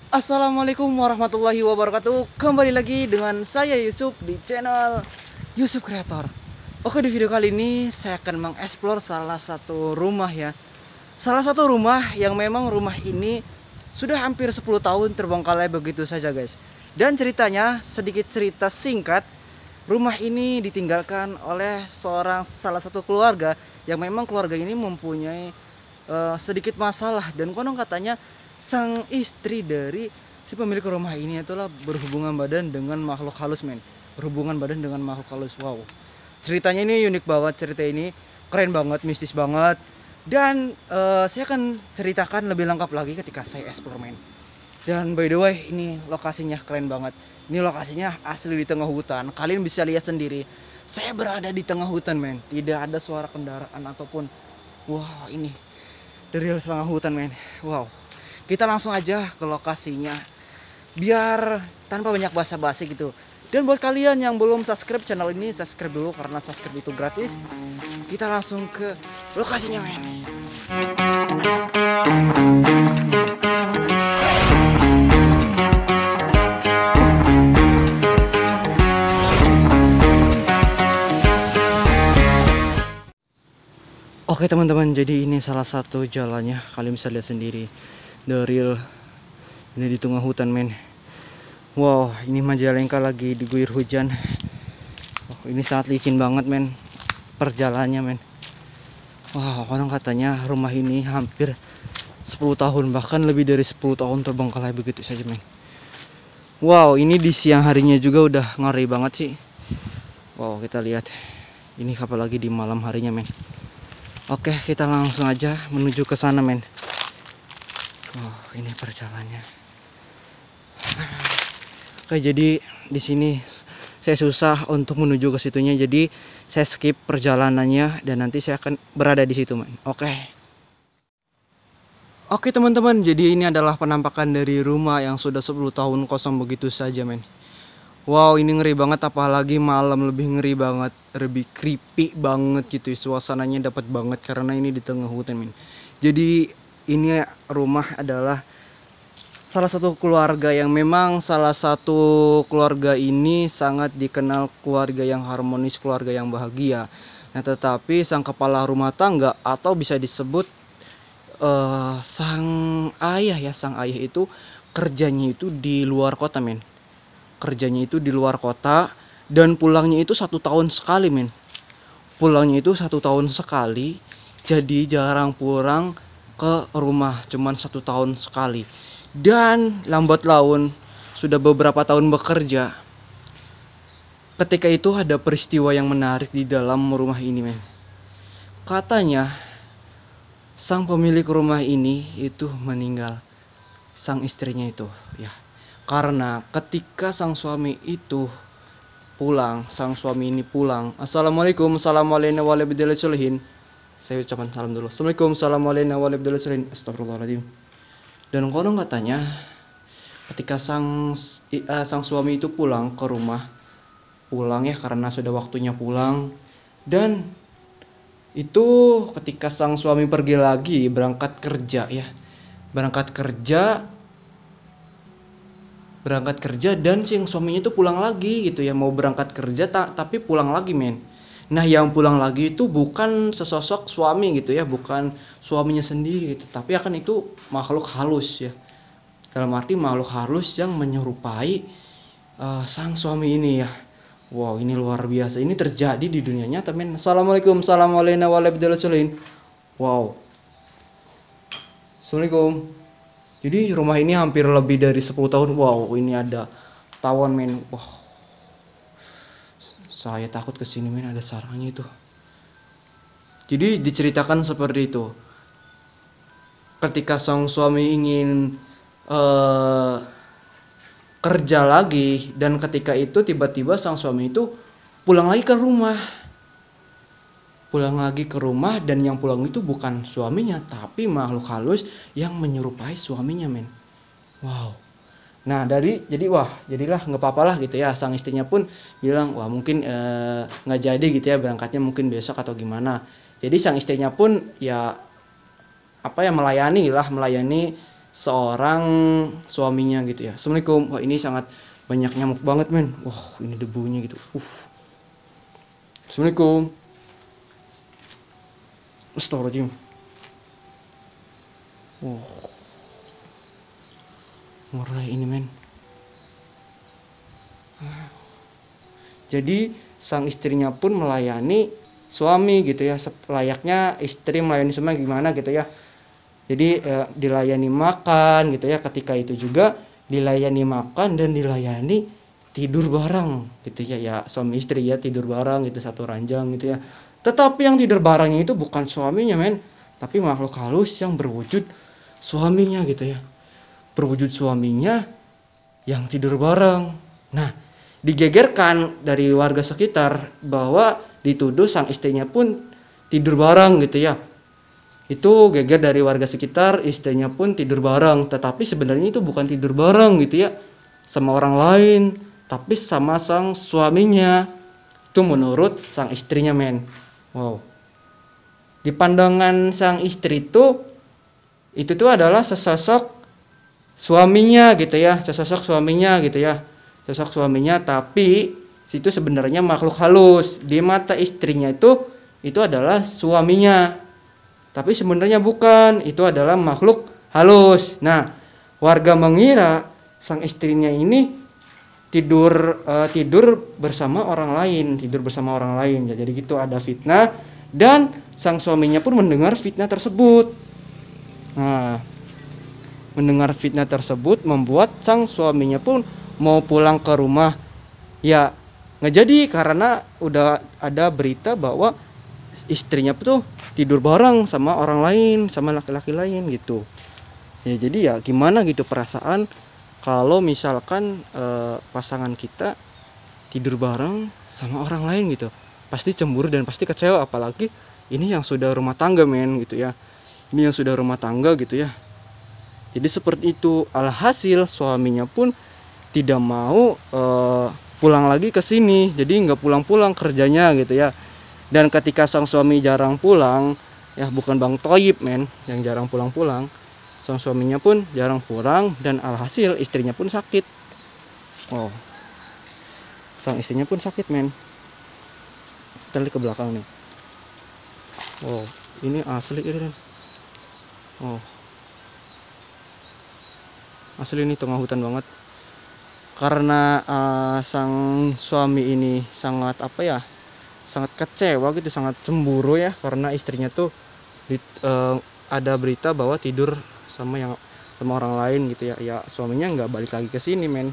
Assalamualaikum warahmatullahi wabarakatuh. Kembali lagi dengan saya Yusuf di channel Yusuf Creator. Oke, di video kali ini saya akan mengeksplor salah satu rumah ya. Salah satu rumah yang memang rumah ini sudah hampir 10 tahun terbengkalai begitu saja, guys. Dan ceritanya, sedikit cerita singkat, rumah ini ditinggalkan oleh salah satu keluarga yang memang keluarga ini mempunyai sedikit masalah, dan konon katanya sang istri dari si pemilik rumah ini itulah berhubungan badan dengan makhluk halus, men. Berhubungan badan dengan makhluk halus. Wow. Ceritanya ini unik banget, cerita ini keren banget, mistis banget. Dan saya akan ceritakan lebih lengkap lagi ketika saya explore, men. Dan by the way, ini lokasinya keren banget. Ini lokasinya asli di tengah hutan. Kalian bisa lihat sendiri. Saya berada di tengah hutan, men. Tidak ada suara kendaraan ataupun, wah, ini dari tengah hutan, men. Wow. Kita langsung aja ke lokasinya, biar tanpa banyak basa-basi gitu. Dan buat kalian yang belum subscribe channel ini, subscribe dulu karena subscribe itu gratis. Kita langsung ke lokasinya, men. Oke teman-teman, jadi ini salah satu jalannya. Kalian bisa lihat sendiri. The real, ini di tengah hutan, men. Wow, ini Majalengka lagi diguyur hujan. Oh, ini sangat licin banget, men, perjalanannya, men. Wow, orang katanya rumah ini hampir 10 tahun, bahkan lebih dari 10 tahun terbengkalai begitu saja, men. Wow, ini di siang harinya juga udah ngeri banget sih. Wow, kita lihat. Ini apalagi di malam harinya, men. Oke, kita langsung aja menuju ke sana, men. Oh, ini perjalanannya. Oke, jadi di sini saya susah untuk menuju ke situnya, jadi saya skip perjalanannya dan nanti saya akan berada di situ, men. Oke. Oke, teman-teman, jadi ini adalah penampakan dari rumah yang sudah 10 tahun kosong begitu saja, men. Wow, ini ngeri banget, apalagi malam lebih ngeri banget, lebih creepy banget gitu. Suasananya dapat banget karena ini di tengah hutan, men. Jadi ini rumah adalah salah satu keluarga yang memang salah satu keluarga ini sangat dikenal keluarga yang harmonis, keluarga yang bahagia. Nah, tetapi sang kepala rumah tangga atau bisa disebut sang ayah ya, sang ayah itu kerjanya itu di luar kota, men. Kerjanya itu di luar kota dan pulangnya itu 1 tahun sekali, men. Pulangnya itu 1 tahun sekali, jadi jarang pulang ke rumah, cuman 1 tahun sekali. Dan lambat laun sudah beberapa tahun bekerja. Ketika itu ada peristiwa yang menarik di dalam rumah ini, men. Katanya sang pemilik rumah ini itu meninggal, sang istrinya itu ya. Karena ketika sang suami ini pulang, Assalamualaikum, assalamualaikum warahmatullahi wabarakatuh. Saya ucapkan salam dulu. Assalamualaikum, assalamualaikum warahmatullahi wabarakatuh. Astagfirullahaladzim. Dan konon katanya ketika sang suami itu pulang ke rumah, pulang ya karena sudah waktunya pulang, dan itu ketika sang suami pergi lagi berangkat kerja ya, berangkat kerja dan si suaminya itu pulang lagi gitu ya, mau berangkat kerja tapi pulang lagi, men. Nah, yang pulang lagi itu bukan sesosok suami gitu ya, bukan suaminya sendiri gitu, tapi akan itu makhluk halus ya, dalam arti makhluk halus yang menyerupai sang suami ini ya. Wow, ini luar biasa, ini terjadi di dunia nyata, men. Assalamualaikum, assalamualaikum warahmatullahi wabarakatuh. Wow, assalamualaikum. Jadi rumah ini hampir lebih dari 10 tahun. Wow, ini ada tawon, men. Wah, saya takut kesini, men. Ada sarangnya itu. Jadi diceritakan seperti itu. Ketika sang suami ingin kerja lagi, dan ketika itu tiba-tiba sang suami itu pulang lagi ke rumah. Dan yang pulang itu bukan suaminya, tapi makhluk halus yang menyerupai suaminya, men. Wow. Nah, jadilah nggak apa-apa lah gitu ya. Sang istrinya pun bilang, wah mungkin nggak jadi gitu ya, berangkatnya mungkin besok atau gimana. Jadi sang istrinya pun ya melayani seorang suaminya gitu ya. Assalamualaikum. Wah, ini sangat banyak nyamuk banget men. Wah, ini debunya gitu. Assalamualaikum. Astagfirullahaladzim. Wah, ngeri ini men. Jadi sang istrinya pun melayani suami gitu ya, layaknya istri melayani suami gimana gitu ya. Jadi dilayani makan gitu ya, ketika itu juga dilayani makan dan dilayani tidur bareng gitu ya. Ya suami istri ya tidur bareng gitu, satu ranjang gitu ya. Tetapi yang tidur barengnya itu bukan suaminya men, tapi makhluk halus yang berwujud suaminya gitu ya. Berwujud suaminya yang tidur bareng. Nah, digegerkan dari warga sekitar bahwa dituduh sang istrinya pun tidur bareng gitu ya. Itu geger dari warga sekitar, istrinya pun tidur bareng, tetapi sebenarnya itu bukan tidur bareng gitu ya sama orang lain, tapi sama sang suaminya. Itu menurut sang istrinya men. Wow. Di pandangan sang istri itu tuh adalah sesosok suaminya gitu ya, sesosok suaminya gitu ya. Sosok suaminya, tapi itu sebenarnya makhluk halus. Di mata istrinya itu adalah suaminya. Tapi sebenarnya bukan, itu adalah makhluk halus. Nah, warga mengira sang istrinya ini tidur bersama orang lain, Ya, jadi gitu ada fitnah dan sang suaminya pun mendengar fitnah tersebut. Nah, mendengar fitnah tersebut membuat sang suaminya pun mau pulang ke rumah. Ya, nggak jadi karena udah ada berita bahwa istrinya tuh tidur bareng sama orang lain, sama laki-laki lain gitu. Ya jadi ya gimana gitu perasaan kalau misalkan pasangan kita tidur bareng sama orang lain gitu. Pasti cemburu dan pasti kecewa, apalagi ini yang sudah rumah tangga men gitu ya. Ini yang sudah rumah tangga gitu ya. Jadi seperti itu. Alhasil suaminya pun tidak mau pulang lagi ke sini. Jadi nggak pulang-pulang kerjanya gitu ya. Dan ketika sang suami jarang pulang, ya bukan Bang Toyib men yang jarang pulang-pulang, sang suaminya pun jarang pulang dan alhasil istrinya pun sakit. Oh, sang istrinya pun sakit men. Kita lihat ke belakang nih. Oh, ini asli ini. Oh, asli ini tengah hutan banget. Karena sang suami ini sangat sangat kecewa gitu, sangat cemburu ya, karena istrinya tuh ada berita bahwa tidur sama orang lain gitu ya. Ya suaminya nggak balik lagi ke sini men.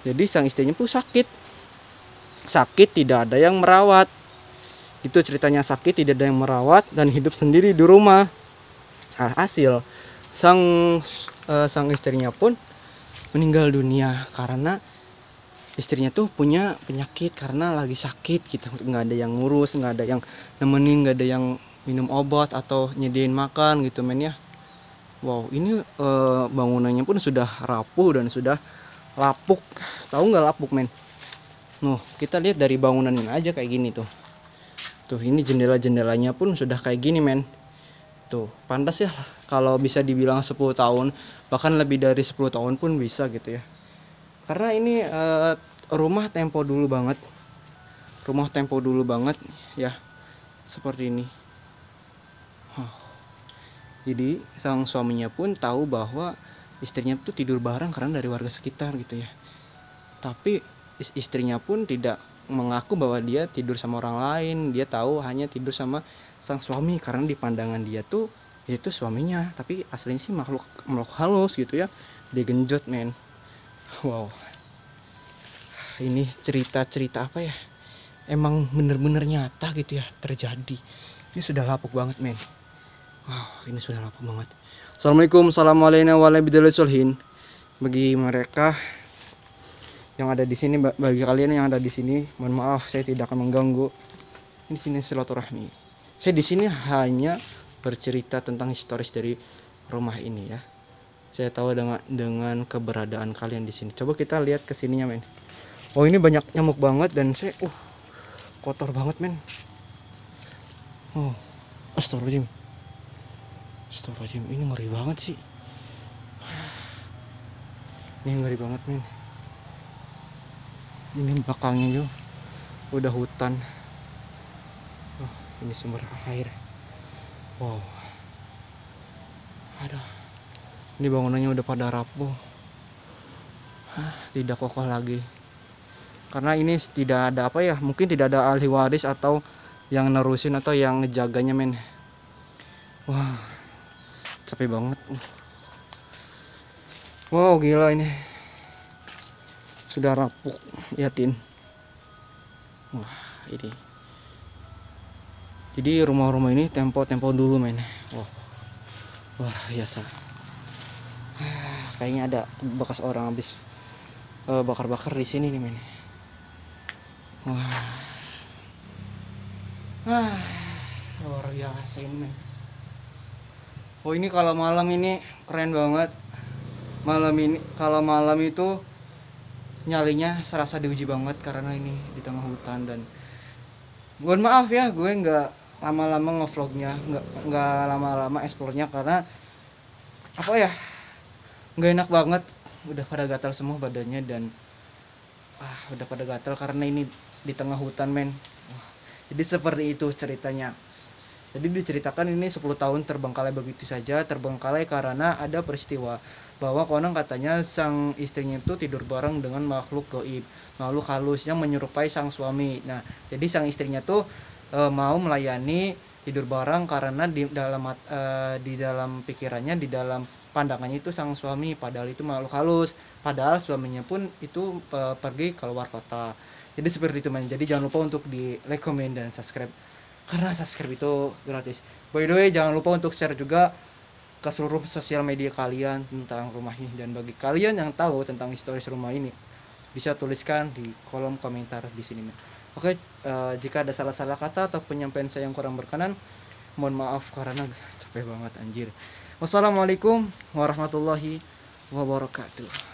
Jadi sang istrinya pun sakit tidak ada yang merawat. Itu ceritanya, sakit tidak ada yang merawat dan hidup sendiri di rumah. Hasil sang istrinya pun meninggal dunia karena istrinya tuh punya penyakit, karena lagi sakit gitu, nggak ada yang ngurus, nggak ada yang nemenin, nggak ada yang minum obat atau nyediain makan gitu men ya. Wow, ini bangunannya pun sudah rapuh dan sudah lapuk. Tahu nggak lapuk men? Kita lihat dari bangunan ini aja kayak gini tuh. Ini jendela-jendelanya pun sudah kayak gini men. Tuh, pantas ya kalau bisa dibilang 10 tahun, bahkan lebih dari 10 tahun pun bisa gitu ya. Karena ini rumah tempo dulu banget ya, seperti ini. Jadi sang suaminya pun tahu bahwa istrinya tuh tidur bareng karena dari warga sekitar gitu ya. Tapi istrinya pun tidak mengaku bahwa dia tidur sama orang lain. Dia tahu hanya tidur sama sang suami karena di pandangan dia tuh itu suaminya, tapi aslinya sih makhluk halus gitu ya. Dia genjot men. Wow, ini cerita apa ya, emang bener-bener nyata gitu ya terjadi. Ini sudah lapuk banget men. Wow, ini sudah lapuk banget. Assalamualaikum warahmatullahi wabarakatuh. Bagi mereka yang ada di sini, bagi kalian yang ada di sini, mohon maaf saya tidak akan mengganggu. Ini sini silaturahmi. Saya di sini hanya bercerita tentang historis dari rumah ini ya. Saya tahu dengan keberadaan kalian di sini. Coba kita lihat ke sininya men. Oh, ini banyak nyamuk banget dan saya kotor banget men. Oh, astagfirullahaladzim, ini ngeri banget sih. Ini ngeri banget men. Ini belakangnya juga udah hutan. Oh, ini sumber air. Wow. Aduh. Ini bangunannya udah pada rapuh. Tidak kokoh lagi. Karena ini tidak ada apa ya, mungkin tidak ada ahli waris atau yang nerusin atau yang ngejaganya men. Wah, capek banget. Wow, gila ini. Sudah rapuh, ya Tin. Wah, ini. Jadi rumah-rumah ini tempo-tempo dulu men. Wah, biasa. Kayaknya ada bekas orang habis bakar-bakar di sini nih men. Wah. Luar biasa ini men. Oh, ini kalau malam ini keren banget. Kalau malam itu nyalinya serasa diuji banget karena ini di tengah hutan. Dan mohon maaf ya, gue nggak lama-lama ngevlognya, nggak lama-lama explore-nya karena apa ya, nggak enak banget. Udah pada gatal semua badannya dan udah pada gatal karena ini di tengah hutan men. Jadi seperti itu ceritanya. Jadi diceritakan ini 10 tahun terbengkalai begitu saja. Terbengkalai karena ada peristiwa bahwa konon katanya sang istrinya itu tidur bareng dengan makhluk gaib, makhluk halus yang menyerupai sang suami. Nah, jadi sang istrinya tuh mau melayani tidur bareng karena di dalam pikirannya, di dalam pandangannya itu sang suami, padahal itu makhluk halus. Padahal suaminya pun itu pergi keluar kota. Jadi seperti itu men. Jadi jangan lupa untuk di like, comment, dan subscribe karena subscribe itu gratis. By the way, jangan lupa untuk share juga ke seluruh sosial media kalian tentang rumah ini. Dan bagi kalian yang tahu tentang historis rumah ini, bisa tuliskan di kolom komentar di sini men. Oke, jika ada salah-salah kata atau penyampaian saya yang kurang berkenan, mohon maaf karena capek banget anjir. Wassalamualaikum warahmatullahi wabarakatuh.